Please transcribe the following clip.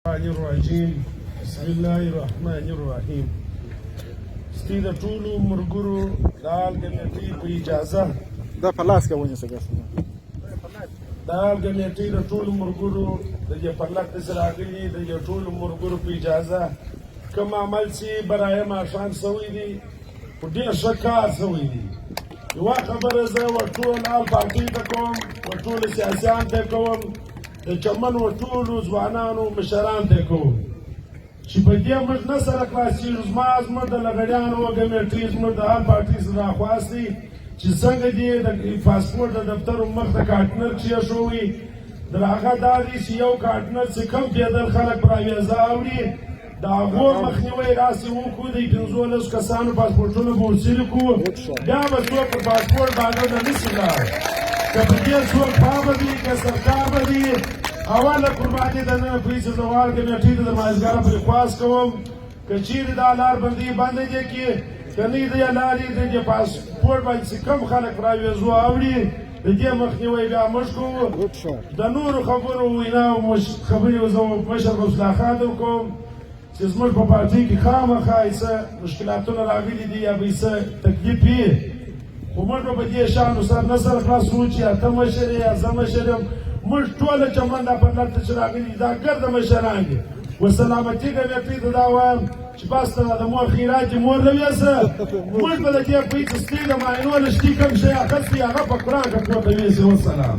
الرجيم بسم الله الرحمن الرحيم ستي د ټولو مرګرو دال کمیټې په اجازه دا په لاس کې ونیسه ګس دال کمیټې د ټولو مرګرو د پرلط سره راغلي د ټولو مرګرو په اجازه کوم عمل چې برای ماښام سوی دي په ډېر ښه کار سوی دي یوه خبره زه ورټول آل پارټۍ ته کوم ورټولو سیاسیان ته کوم د چمن ورټولو ځوانانو مشران ته کوم چې په دې موږ نه سره خلاصېږو زموږ د لغړیانو کمیټې زموږ د آل پارټۍ څخه راخواستې چې څنګه دې د پاسپورټ د دفتر مخ ته کارټنر کېښوي د هغه دا دی چې یو کارټنر چې کم پیدل خلک پر اویزه اوري د هغو مخنیوی راسې وکړو د 15 کسانو پاسپورټونه به ورڅلي کړو بیا به څوک په پاسپورټ باندې نه شي لاړ که په دې څوک پام وي که سرکار به وي اوله قرباني د نن پولیس زوال کمیټې ته د مازدیګر پرې خواست کوم که چیرې دا لار بندي بنده دي کې که نه دې لارې د پاسپورټ باندې چې کم خلک پر اویزو اوري د دې مخنیوی بیا موږ کوو د نورو خبرو ویناو خبرې زه مشر رسول خان کوم چې زموږ په پارټۍ کې خامخا څه مشکلاتونه راغلي دي یا به څه تکلیف وي خو موږ به په دې شیانو سر نه سره خلاصو چې یا ته مشر یې یا زه مشر یم موږ ټوله چمن دا پر لټ چې راغلي دا ګرده مشران دي وسلامتي کمیټې ته دا وایم چې بس ته د مور خیرات دې مور لویسه موږ به د دې پیسې ستې د معاینو له شتي کم شی اخیستي هغه په قرآن کې پورته ویسي وسلام